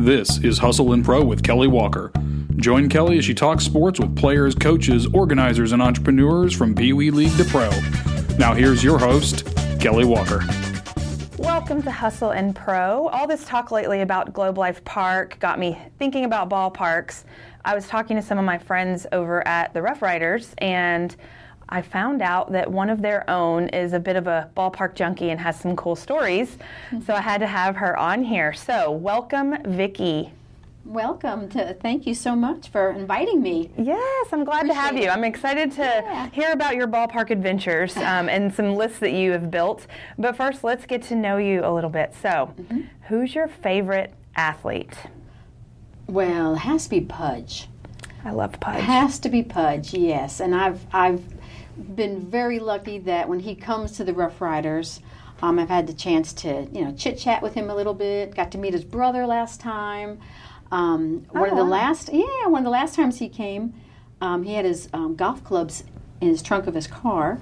This is Hustle and Pro with Kelly Walker. Join Kelly as she talks sports with players, coaches, organizers, and entrepreneurs from Pee Wee League to Pro. Now here's your host, Kelly Walker. Welcome to Hustle and Pro. All this talk lately about Globe Life Park got me thinking about ballparks. I was talking to some of my friends over at the Rough Riders, and I found out that one of their own is a bit of a ballpark junkie and has some cool stories. So I had to have her on here. So welcome, Vicki. Welcome. Thank you so much for inviting me. Yes, I'm glad to have you. I'm excited to hear about your ballpark adventures and some lists that you have built. But first, let's get to know you a little bit. So, who's your favorite athlete? Well, it has to be Pudge. I love Pudge. It has to be Pudge, yes. And I've been very lucky that when he comes to the Rough Riders, I've had the chance to, chit-chat with him a little bit. Got to meet his brother last time. One of the last times he came, he had his golf clubs in his trunk of his car,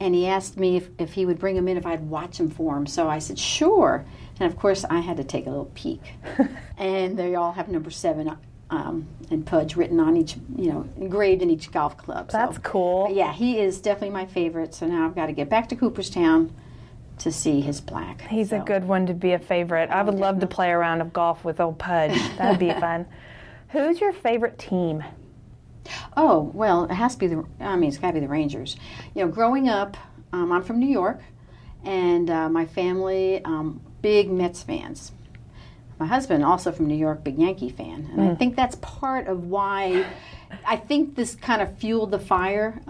and he asked me if he would bring them in if I'd watch them for him. So I said, sure. And of course, I had to take a little peek. And they all have number 7 and Pudge written on each, engraved in each golf club. That's cool. Yeah, he is definitely my favorite. So now I've got to get back to Cooperstown to see his plaque. He's a good one to be a favorite. I would love to play a round of golf with old Pudge. That'd be fun. Who's your favorite team? Oh, well, it has to be it's got to be the Rangers. Growing up, I'm from New York, and my family, big Mets fans. My husband, also from New York, big Yankee fan. And I think that's part of why I think this kind of fueled the fire.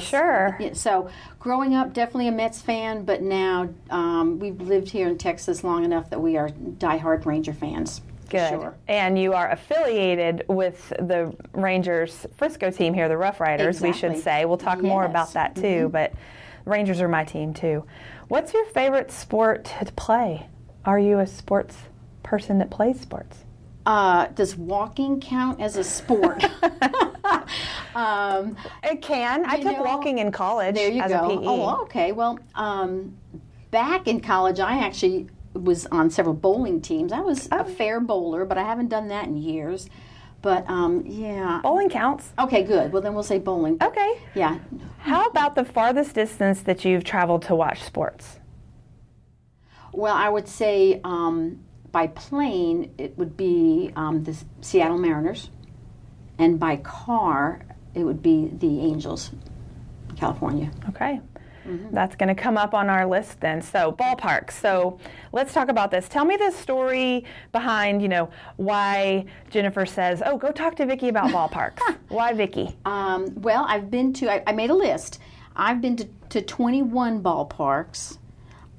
Sure. So growing up, definitely a Mets fan, but now we've lived here in Texas long enough that we are diehard Ranger fans. Good. Sure. And you are affiliated with the Rangers Frisco team here, the Rough Riders, we should say. We'll talk more about that too, but Rangers are my team too. What's your favorite sport to play? Are you a sports person that plays sports? Does walking count as a sport? It can. I took walking in college as a PE. Oh, okay. Well, back in college, I actually was on several bowling teams. I was a fair bowler, but I haven't done that in years. But, yeah. Bowling counts. Okay, good. Well, then we'll say bowling. Okay. Yeah. How about the farthest distance that you've traveled to watch sports? Well, I would say by plane, it would be the Seattle Mariners. And by car, it would be the Angels, California. Okay. That's going to come up on our list then. So, ballparks. So, let's talk about this. Tell me the story behind, why Jennifer says, oh, go talk to Vicki about ballparks. Why Vicki? Well, I've been to, I made a list. I've been to 21 ballparks,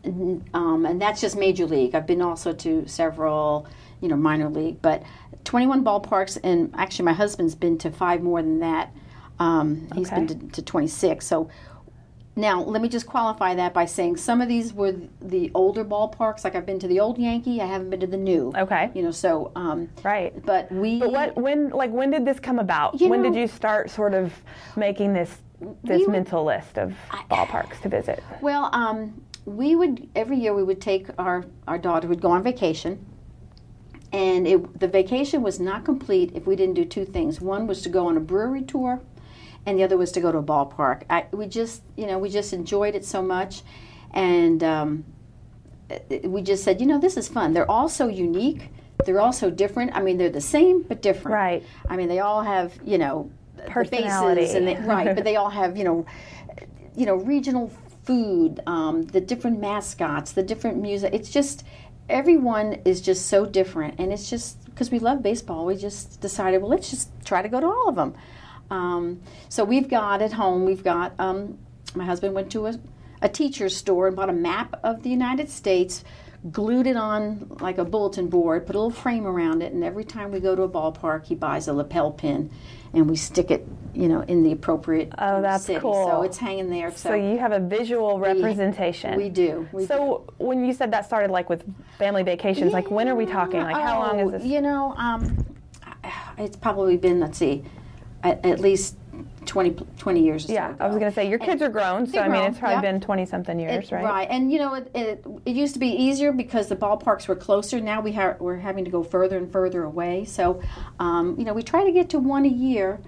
and that's just Major League. I've been also to several, minor league, but 21 ballparks, and actually my husband's been to 5 more than that. He's been to 26, so now, let me just qualify that by saying some of these were the older ballparks. Like I've been to the old Yankee, I haven't been to the new. Okay. So right. But when did this come about? When did you start sort of making this mental list of ballparks to visit? Well, every year we would take our daughter would go on vacation, and the vacation was not complete if we didn't do 2 things. One was to go on a brewery tour, and the other was to go to a ballpark. We just enjoyed it so much, and we just said, this is fun. They're all so unique. They're all so different. I mean, they're the same but different. Right. I mean, they all have personality, the bases, right? But they all have regional food, the different mascots, the different music. It's just everyone is just so different, and it's just because we love baseball. We just decided, well, let's just try to go to all of them. So we've got at home, my husband went to a teacher's store and bought a map of the United States, glued it on like a bulletin board, put a little frame around it, and every time we go to a ballpark, he buys a lapel pin, and we stick it, in the appropriate city. Cool. So it's hanging there. So you have a visual representation. We do. When you said that started like with family vacations, like when are we talking? Like how long is this? It's probably been, let's see, at least 20 years or so Yeah, ago. I was going to say, your kids are grown, so I mean, it's probably been 20-something years, right? Right, and it used to be easier because the ballparks were closer. Now we're having to go further and further away. So, we try to get to one a year,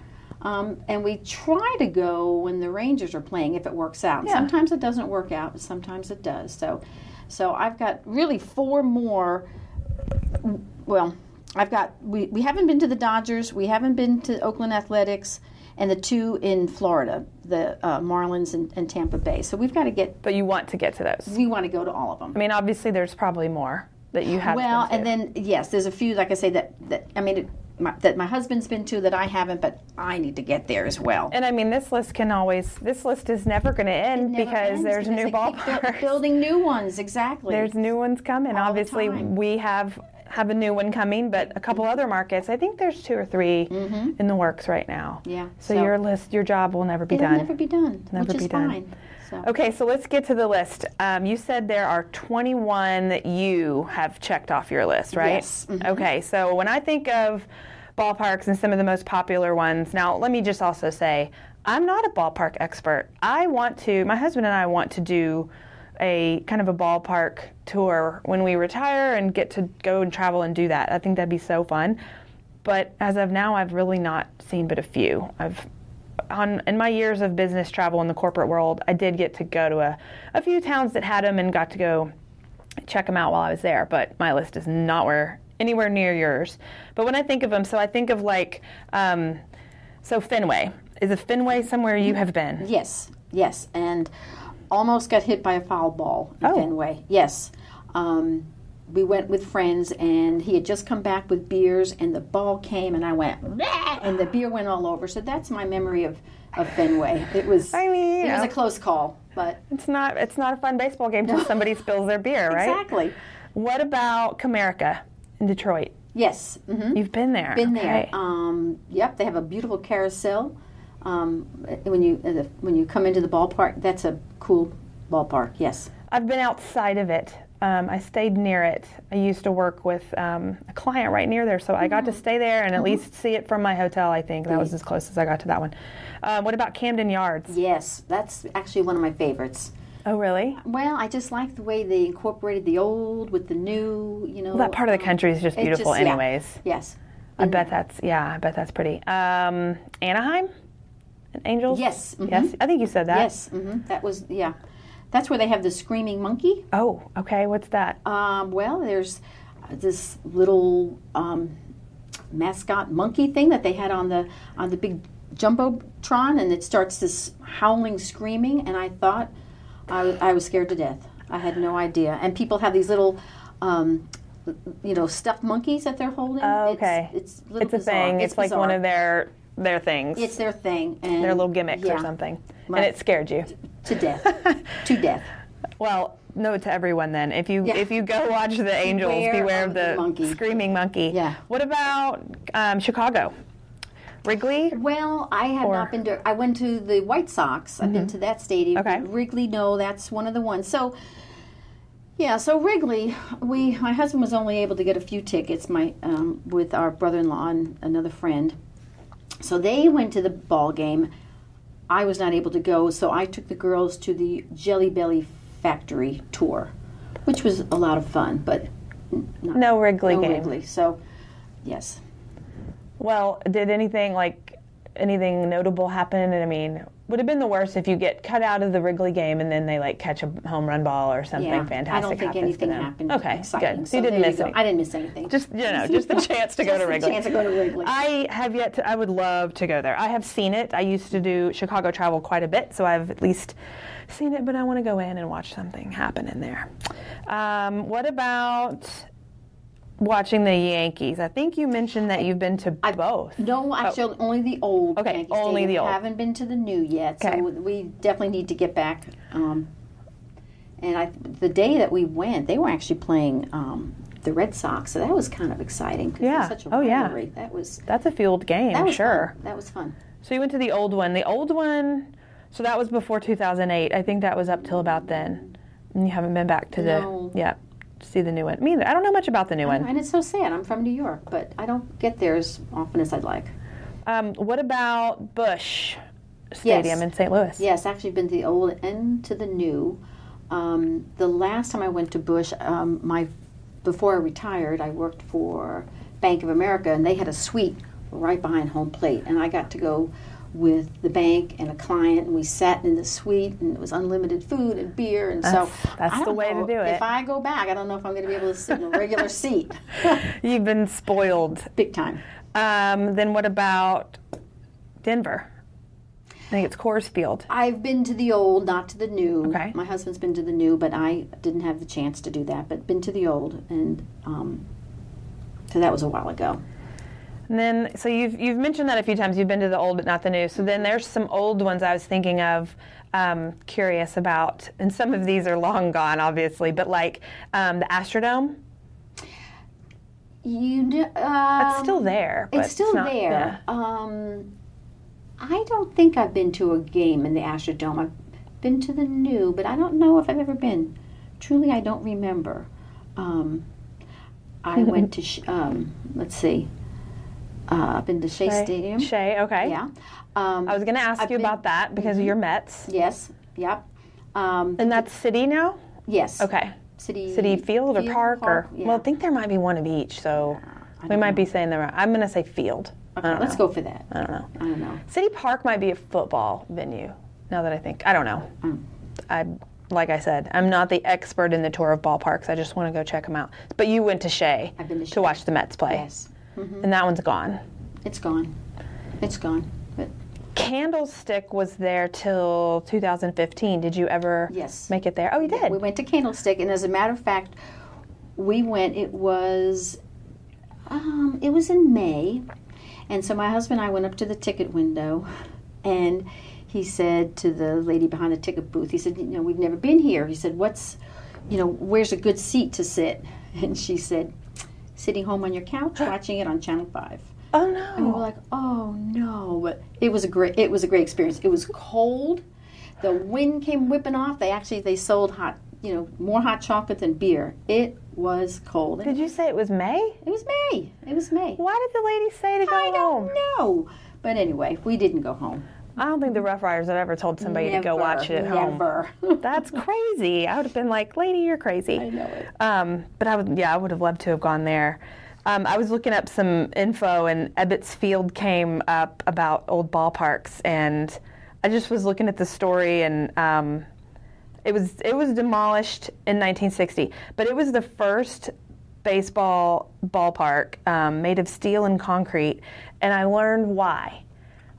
and we try to go when the Rangers are playing if it works out. Yeah. Sometimes it doesn't work out, but sometimes it does. So I've got really 4 more. Well, we haven't been to the Dodgers, we haven't been to Oakland Athletics, and the 2 in Florida, the Marlins and Tampa Bay. So we've got to get. But you want to get to those. We want to go to all of them. I mean, obviously, there's probably more that you have. Well, and then yes, there's a few, like I say, that my husband's been to that I haven't, but I need to get there as well. And I mean, this list is never going to end because there's new ballparks. Building new ones, exactly. There's new ones coming. All the Obviously, time. we have a new one coming, but a couple other markets. I think there's 2 or 3 in the works right now. Yeah. So your job will never be It'll done. never be done. Never which be is done. fine. So. Okay, so let's get to the list. You said there are 21 that you have checked off your list, right? Yes. Mm-hmm. Okay, so when I think of ballparks and some of the most popular ones, now let me just also say, I'm not a ballpark expert. My husband and I want to do a kind of a ballpark tour when we retire and get to go and travel and do that. I think that'd be so fun. But as of now, I've really not seen but a few. In my years of business travel in the corporate world, I did get to go to a few towns that had them and got to go check them out while I was there. But my list is not anywhere near yours. But when I think of them, so I think of like, so Fenway. Is Fenway somewhere you have been? Yes, and almost got hit by a foul ball in Fenway. Yes. We went with friends, and he had just come back with beers, and the ball came, and I went, "Bleh!" And the beer went all over. So that's my memory of Fenway. It was a close call, but it's not a fun baseball game until somebody spills their beer, right? Exactly. What about Comerica in Detroit? Yes. Mm-hmm. You've been there. Been there. Yep, they have a beautiful carousel. When you come into the ballpark, that's a cool ballpark. Yes. I've been outside of it. I stayed near it. I used to work with a client right near there, so I got to stay there and at least see it from my hotel, I think. That was as close as I got to that one. What about Camden Yards? Yes, that's actually one of my favorites. Oh, really? Well, I just like the way they incorporated the old with the new, Well, that part of the country is just beautiful anyways. Yes. I bet that's pretty. Anaheim? Angels? Yes. Mm-hmm. Yes, I think you said that. Yes. Mm-hmm. That was, That's where they have the screaming monkey. Oh, okay. What's that? Well, there's this little mascot monkey thing that they had on the big jumbotron, and it starts this howling, screaming, and I thought I was scared to death. I had no idea. And people have these little, stuffed monkeys that they're holding. Oh, okay. It's a thing. It's like one of their things. It's their thing. And their little gimmicks or something. And it scared you. To death. To death. Well, note to everyone then, if you go watch the Angels, beware of the monkey. Screaming monkey. Yeah. What about Chicago? Wrigley? Well, I have not been to. I went to the White Sox. I've been to that stadium. Okay. Wrigley, no, that's one of the ones. So, so Wrigley, my husband was only able to get a few tickets. With our brother-in-law and another friend. So they went to the ball game. I was not able to go, so I took the girls to the Jelly Belly Factory tour, which was a lot of fun, but no Wrigley game. Wrigley. So, yes. Well, did anything notable happen? And I mean, would have been the worst if you get cut out of the Wrigley game and then they catch a home run ball or something fantastic. I don't think anything happened. Okay, exciting. good. So you didn't miss anything. I didn't miss anything. Just the chance to go to Wrigley. The chance to go to Wrigley. I would love to go there. I have seen it. I used to do Chicago travel quite a bit, so I've at least seen it. But I want to go in and watch something happen in there. What about watching the Yankees? I think you mentioned that you've been to both. No, actually, only the old. Okay, Yankee only Stadium. the old. Haven't been to the new yet, okay. So we definitely need to get back. And the day that we went, they were actually playing the Red Sox, so that was kind of exciting. Yeah. Such a rivalry. That's a field game. That was sure. Fun. That was fun. So you went to the old one. The old one. So that was before 2008. I think that was up till about then. And you haven't been back to see the new one. Me either. I don't know much about the new one. And it's so sad. I'm from New York, but I don't get there as often as I'd like. What about Busch? Stadium in St. Louis. Yes, actually been to the old and to the new. The last time I went to Busch, before I retired, I worked for Bank of America, and they had a suite right behind home plate, and I got to go with the bank and a client, and we sat in the suite, and it was unlimited food and beer, and that's the way to do it. If I go back, I don't know if I'm going to be able to sit in a regular seat. You've been spoiled. Big time. Then what about Denver? I think it's Coors Field. I've been to the old, not to the new. Okay. My husband's been to the new, but I didn't have the chance to do that, but been to the old, and so that was a while ago. And then, so you've mentioned that a few times. You've been to the old, but not the new. So then there's some old ones I was thinking of, curious about, and some of these are long gone, obviously, but like the Astrodome. It's still there. But it's still there. Yeah. I don't think I've been to a game in the Astrodome. I've been to the new, but I don't know if I've ever been. Truly, I don't remember. I went to, let's see, I've been to Shea Stadium. Shea, okay. Yeah. I was going to ask you about that because of your Mets. Yes, yep. And that's city now? Yes. Okay. City field or park? Yeah. Well, I think there might be one of each, so we might be saying the right. I'm going to say field. Okay, let's go for that. I don't know. City Park might be a football venue, now that I think. I don't know. Like I said, I'm not the expert in the tour of ballparks. I just want to go check them out. But you went to Shea to watch the Mets play. Yes. Mm-hmm. And that one's gone. It's gone. It's gone. But Candlestick was there till 2015. Did you ever make it there? Oh, you did? Yeah, we went to Candlestick, and as a matter of fact, we went, it was in May. And so my husband and I went up to the ticket window, and he said to the lady behind the ticket booth, he said, we've never been here. He said, where's a good seat to sit? And she said, sitting home on your couch, watching it on Channel 5. Oh, no. And we were like, oh, no. But it was a great experience. It was cold. The wind came whipping off. They sold more hot chocolate than beer. It was cold. Did you say it was May? It was May. Why did the lady say to go home? I don't know. But anyway, we didn't go home. I don't think the Rough Riders have ever told somebody to go watch it at home. Never. That's crazy. I would have been like, lady, you're crazy. I know it. But I would have loved to have gone there. I was looking up some info, and Ebbets Field came up about old ballparks, and I just was looking at the story, and it was demolished in 1960, but it was the first baseball ballpark made of steel and concrete, and I learned why.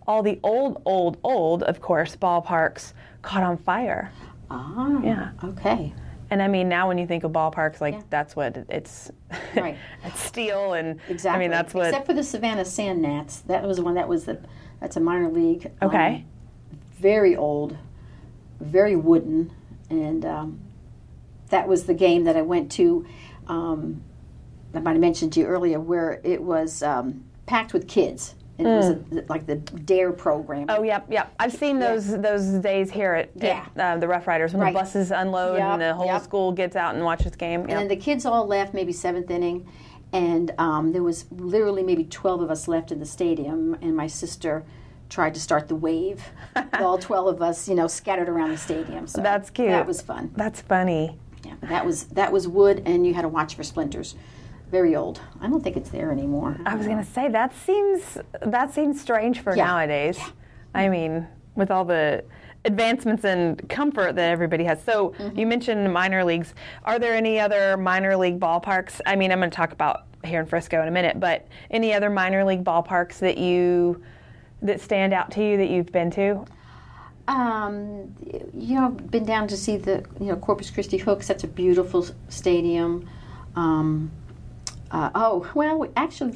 All the old, of course, ballparks caught on fire. Ah, yeah. Okay. And I mean, now when you think of ballparks, that's what it's. Right. It's steel, and exactly. I mean, that's what. Except for the Savannah Sand Gnats, that was one that's a minor league. Okay. Very old, very wooden, and that was the game that I went to. I might have mentioned to you earlier, where it was packed with kids. And it was like the DARE program. Oh, yep. I've seen those days here at the Rough Riders when the buses unload and the whole school gets out and watches the game. And then the kids all left, maybe seventh inning, and there was literally maybe 12 of us left in the stadium, and my sister tried to start the wave. All 12 of us, scattered around the stadium. So that's cute. That was fun. That's funny. Yeah, that was wood, and you had to watch for splinters. Very old. I don't think it's there anymore. I was going to say that seems strange for nowadays. Yeah. I mean, with all the advancements and comfort that everybody has. So you mentioned minor leagues. Are there any other minor league ballparks? I mean, I'm going to talk about here in Frisco in a minute, but any other minor league ballparks that stand out to you that you've been to? I've been down to see the Corpus Christi Hooks. That's a beautiful stadium. Actually,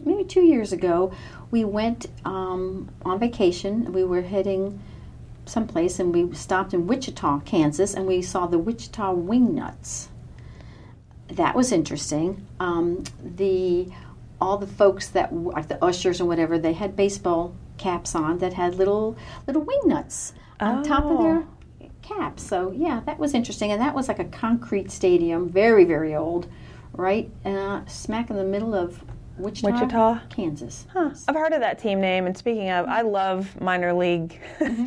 maybe 2 years ago, we went on vacation. We were heading someplace, and we stopped in Wichita, Kansas, and we saw the Wichita Wingnuts. That was interesting. All the folks that, like the ushers and whatever, they had baseball caps on that had little wingnuts on top of their caps. So, yeah, that was interesting. And that was like a concrete stadium, very, very old. Right smack in the middle of Wichita, Kansas. Huh. Yes. I've heard of that team name, and speaking of, I love minor league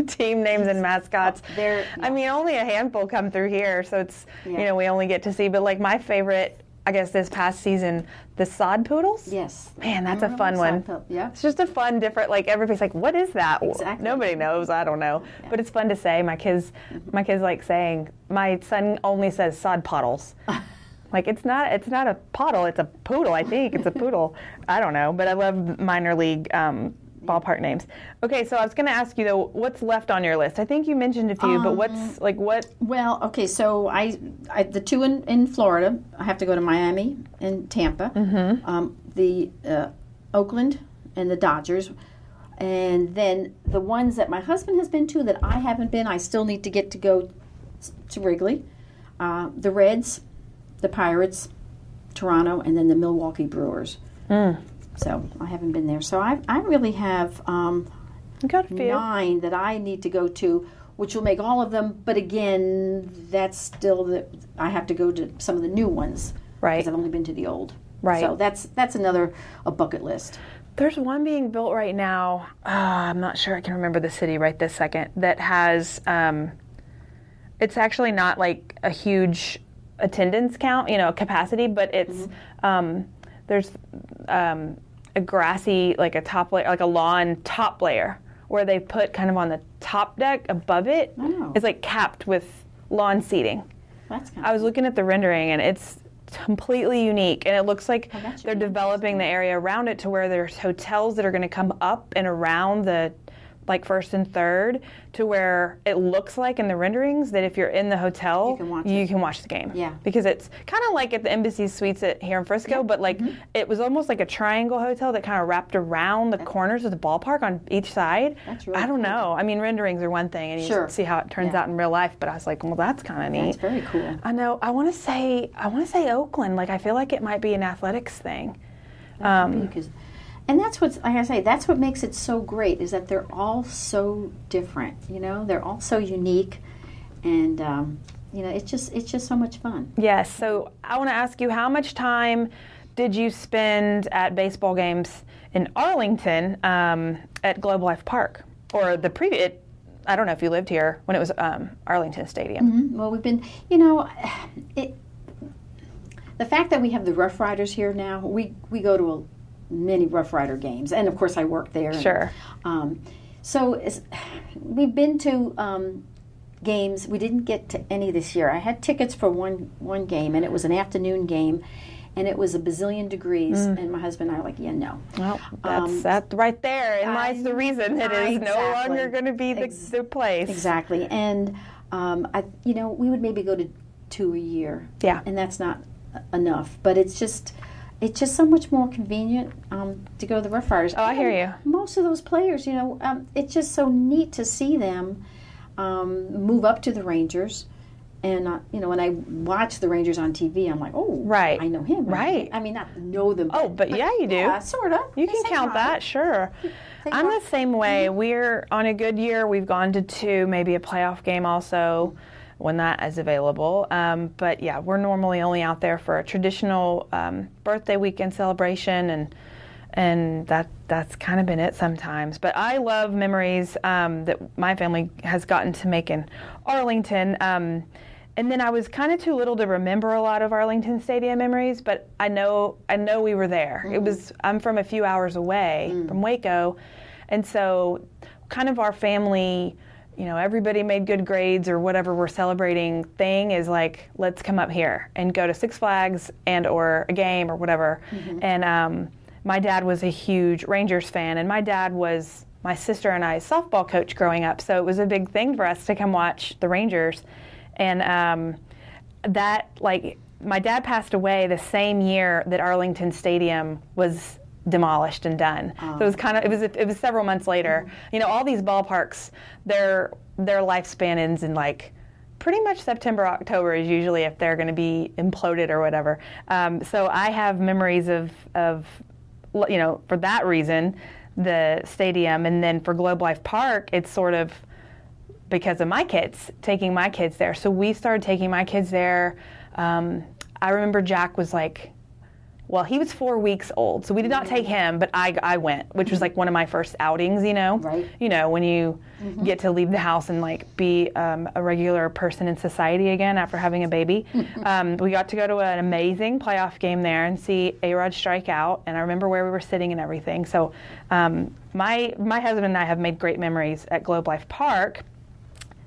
team names and mascots. I mean, only a handful come through here, so it's, we only get to see, but like my favorite, I guess this past season, the Sod Poodles? Yes. Man, that's a fun one. Yeah. It's just a fun, different, like everybody's like, what is that? Exactly. Nobody knows, I don't know. Yeah. But it's fun to say. My kids like saying, my son only says Sod Puddles. Like it's not a poodle, it's a poodle, I think. It's a poodle. I don't know, but I love minor league ballpark names. Okay, so I was going to ask you though, what's left on your list? I think you mentioned a few, but what's like what? Well, okay, so I the two in Florida, I have to go to Miami and Tampa, the Oakland and the Dodgers, and then the ones that my husband has been to that I haven't been, I still need to get to go to Wrigley, the Reds, the Pirates, Toronto, and then the Milwaukee Brewers. So I haven't been there. So I really have 9 that I need to go to, which will make all of them. But again, that's still I have to go to some of the new ones. Right. Because I've only been to the old. Right. So that's another bucket list. There's one being built right now. I'm not sure I can remember the city right this second. That has. It's actually not like a huge attendance count, capacity, but it's there's a grassy, like a top layer, like a lawn top layer, where they put kind of on the top deck above it. Oh. It's like capped with lawn seating. That's kind I was looking at the rendering, and it's completely unique, and it looks like they're developing the area around it to where there's hotels that are going to come up and around the like first and third, to where it looks like in the renderings that if you're in the hotel, you can watch the game. Yeah. Because it's kind of like at the Embassy Suites here in Frisco, but like it was almost like a triangle hotel that kind of wrapped around the corners of the ballpark on each side. That's really I don't know. I mean, renderings are one thing, and you see how it turns out in real life. But I was like, well, that's kind of neat. That's very cool. I know. I want to say Oakland. Like I feel like it might be an athletics thing. And that's what's, like I say, that's what makes it so great, is that they're all so different. They're all so unique, and it's just so much fun. Yes. So I want to ask you, how much time did you spend at baseball games in Arlington at Globe Life Park, or the previous? I don't know if you lived here when it was Arlington Stadium. Mm-hmm. Well, we've been, the fact that we have the Rough Riders here now, we go to many Rough Rider games, and of course I work there. Sure. So we've been to games. We didn't get to any this year. I had tickets for one game, and it was an afternoon game, and it was a bazillion degrees, and my husband and I were like, no. Well, that's right there, and lies the reason it is no longer going to be the place. Exactly. And we would maybe go to 2 a year. Yeah. And that's not enough, but it's just so much more convenient to go to the Rough Riders. Oh, I hear you. Most of those players, it's just so neat to see them move up to the Rangers. And, when I watch the Rangers on TV, I'm like, oh, right. I know him. Right. I mean, not know them. But yeah, you do. Yeah, sort of. You can count that, sure. I'm the same way. We're on a good year. We've gone to 2, maybe a playoff game also, when that is available. But yeah, we're normally only out there for a traditional birthday weekend celebration, and that's kind of been it sometimes. But I love memories that my family has gotten to make in Arlington. And then I was kind of too little to remember a lot of Arlington Stadium memories, but I know we were there. I'm from a few hours away from Waco, and so kind of our family, everybody made good grades or whatever we're celebrating thing is like, let's come up here and go to Six Flags and or a game or whatever. And my dad was a huge Rangers fan, and my dad was my sister and I's softball coach growing up, so it was a big thing for us to come watch the Rangers. And my dad passed away the same year that Arlington Stadium was demolished and done. So it was it was several months later. All these ballparks, their lifespan ends in like pretty much September, October is usually if they're going to be imploded or whatever. So I have memories of for that reason, the stadium, and then for Globe Life Park, it's sort of because of my kids, taking my kids there. So we started taking my kids there. I remember Jack was like well, he was 4 weeks old, so we did not take him, but I went, which was like one of my first outings, Right. when you get to leave the house and like be a regular person in society again after having a baby. We got to go to an amazing playoff game there and see A-Rod strike out, and I remember where we were sitting and everything. So my husband and I have made great memories at Globe Life Park.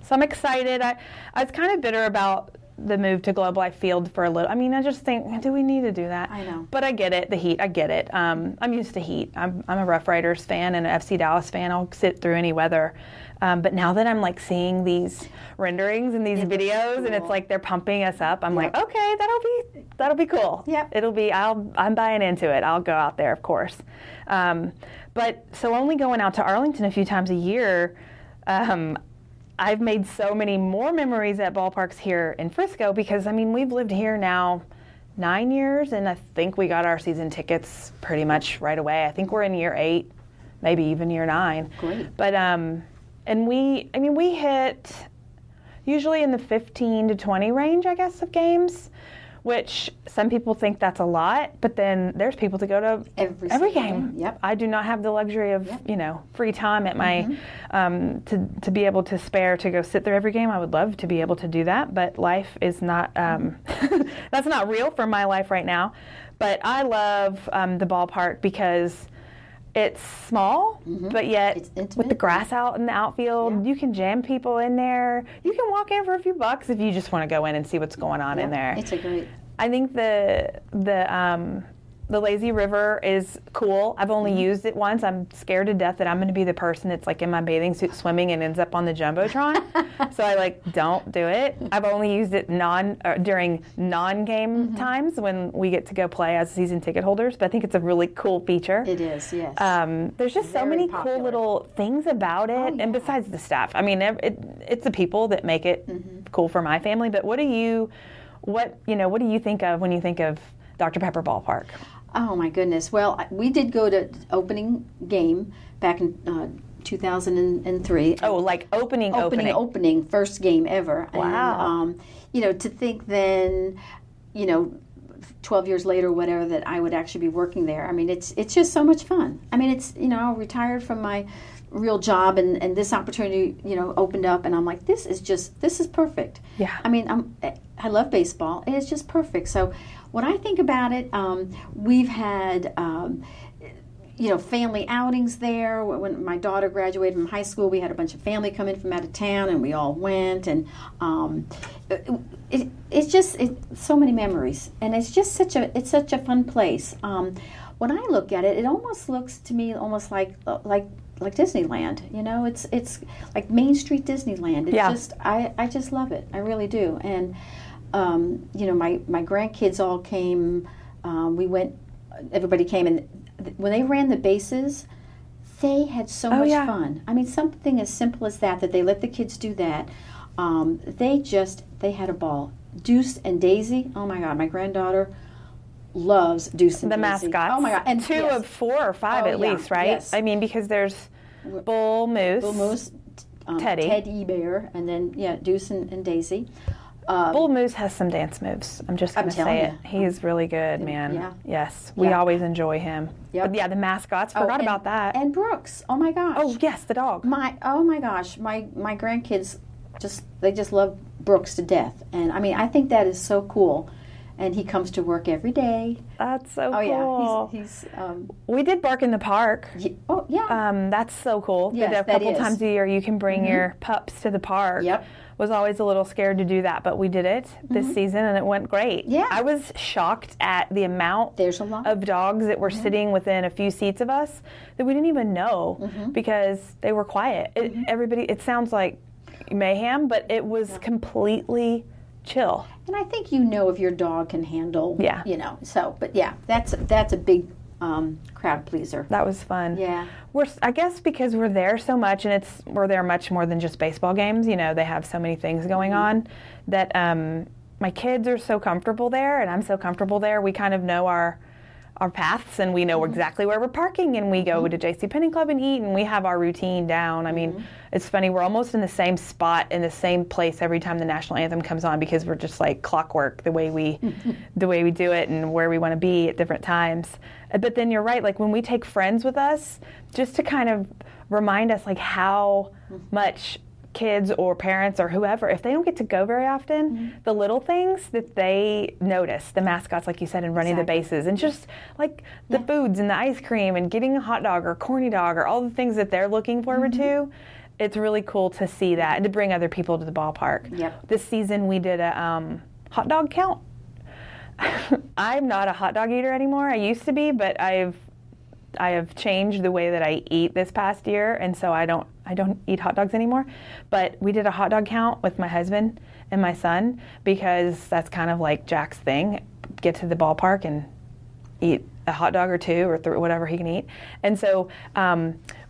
So I'm excited. I was kind of bitter about the move to Globe Life Field for a little. I mean, I just think, do we need to do that? I know. But I get it, the heat, I get it. I'm used to heat. I'm a Rough Riders fan and an FC Dallas fan. I'll sit through any weather. But now that I'm like seeing these renderings and these videos cool. and it's like they're pumping us up, I'm like, okay, that'll be cool. Yep. I'm buying into it. I'll go out there, of course. But so only going out to Arlington a few times a year, I've made so many more memories at ballparks here in Frisco because, I mean, we've lived here now 9 years, and I think we got our season tickets pretty much right away. I think we're in year 8, maybe even year 9. Great. But, and we hit usually in the 15 to 20 range, I guess, of games, which some people think that's a lot, but then there's people to go to every game. Yep. I do not have the luxury of, free time at my, to be able to spare to go sit there every game. I would love to be able to do that, but life is not, that's not real for my life right now. But I love the ballpark because it's small, but yet with the grass out in the outfield, you can jam people in there. You can walk in for a few bucks if you just want to go in and see what's going on in there. It's a great. I think the lazy river is cool. I've only used it once. I'm scared to death that I'm going to be the person that's like in my bathing suit swimming and ends up on the Jumbotron. So I don't do it. I've only used it during non-game times when we get to go play as season ticket holders. But I think it's a really cool feature. It is, yes. There's just so many cool little things about it. And besides the staff, I mean, it's the people that make it cool for my family. But what do you think of when you think of Dr. Pepper Ballpark? Oh my goodness! Well, we did go to opening game back in 2003. Oh, like opening first game ever. Wow! And, to think then, 12 years later, whatever, that I would actually be working there. I mean, it's just so much fun. I mean, it's I retired from my real job, and this opportunity opened up, and I'm like, this is perfect. Yeah. I mean, I love baseball. It is just perfect. So when I think about it, we've had family outings there. When my daughter graduated from high school, we had a bunch of family come in from out of town, and we all went. And it's so many memories, and it's just such a fun place. When I look at it, it almost looks to me almost like Disneyland. It's like Main Street Disneyland. It's I just love it. I really do. And my grandkids all came. Everybody came, and when they ran the bases, they had so much fun. I mean, something as simple as that they let the kids do that. They had a ball. Deuce and Daisy. Oh my God, my granddaughter loves Deuce and the Daisy. mascots. Oh my God, and 2 of 4 or 5 at least, right? Yes. I mean, because there's Bull Moose, Teddy Bear, and then Deuce and Daisy. Bull Moose has some dance moves. I'm just going to say it. He is really good, man. Yeah. Yes, we always enjoy him. Yep. But the mascots. Forgot about that. And Brooks. Oh my gosh. Oh yes, the dog. Oh my gosh. My grandkids just love Brooks to death, and I mean I think that is so cool. And he comes to work every day. That's so cool. Oh yeah, he's. We did Bark in the Park. Oh yeah. That's so cool. Yes, a couple times a year you can bring your pups to the park. Yep. Was always a little scared to do that, but we did it this season and it went great. Yeah. I was shocked at the amount of dogs that were sitting within a few seats of us that we didn't even know because they were quiet. It sounds like mayhem, but it was completely chill. And I think if your dog can handle, but that's a big crowd pleaser. That was fun. Yeah. I guess because we're there so much, and we're there much more than just baseball games. They have so many things going on that my kids are so comfortable there, and I'm so comfortable there. We kind of know our our paths, and we know exactly where we're parking, and we go to JCPenney Club and eat, and we have our routine down. I mean, it's funny, we're almost in the same spot, in the same place every time the national anthem comes on, because we're just like clockwork, the way we do it and where we want to be at different times. But then you're right, like when we take friends with us, just to kind of remind us like how much kids or parents or whoever, if they don't get to go very often, the little things that they notice, the mascots, like you said, and running the bases, and just like the foods and the ice cream and getting a hot dog or corny dog or all the things that they're looking forward to, it's really cool to see that and to bring other people to the ballpark. This season we did a hot dog count. I'm not a hot dog eater anymore. I used to be, but I have changed the way that I eat this past year, and so I don't eat hot dogs anymore. But we did a hot dog count with my husband and my son, because that's kind of like Jack's thing. Get to the ballpark and eat a hot dog or two or whatever he can eat. And so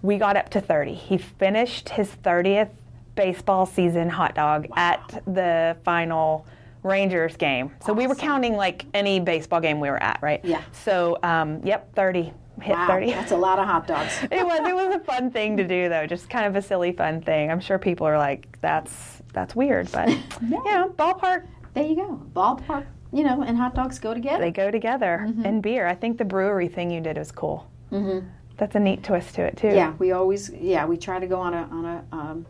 we got up to 30. He finished his 30th baseball season hot dog at the final Rangers game. So we were counting like any baseball game we were at, right? Yeah. So, 30. Hit 30. That's a lot of hot dogs. It was a fun thing to do, though, just kind of a silly fun thing. I'm sure people are like, that's weird, but ballpark. There you go. Ballpark, and hot dogs go together. They go together. And beer. I think the brewery thing you did was cool. That's a neat twist to it, too. Yeah, we try to go on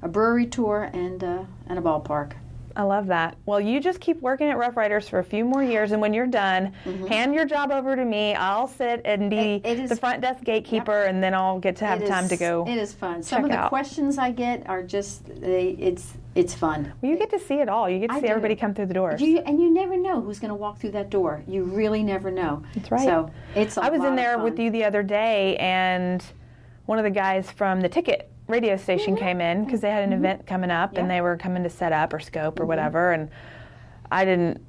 a brewery tour and a ballpark. I love that. Well, you just keep working at Rough Riders for a few more years, and when you're done, hand your job over to me. I'll sit and be the front desk gatekeeper, and then I'll get to have time to go. It is fun. Some of the questions I get are just, it's fun. Well, you get to see it all. You get to see everybody come through the doors. And you never know who's going to walk through that door. You really never know. That's right. So it's a lot of fun. I was in there with you the other day, and one of the guys from the ticket radio station came in because they had an event coming up and they were coming to set up or scope or whatever, and I didn't,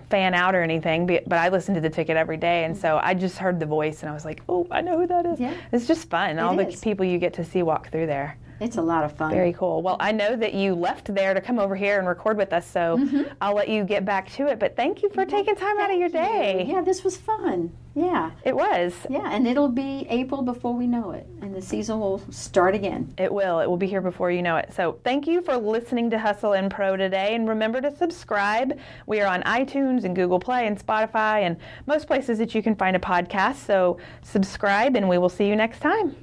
fan out or anything, but I listen to the ticket every day, and so I just heard the voice and I was like, oh, I know who that is. Yeah. It's just fun. All the people you get to see walk through there. It's a lot of fun. Very cool. Well, I know that you left there to come over here and record with us, so I'll let you get back to it, but thank you for taking time out of your day. Yeah, this was fun. Yeah. It was. Yeah, and it'll be April before we know it, and the season will start again. It will. It will be here before you know it. So thank you for listening to Hustle and Pro today, and remember to subscribe. We are on iTunes and Google Play and Spotify and most places that you can find a podcast, so subscribe, and we will see you next time.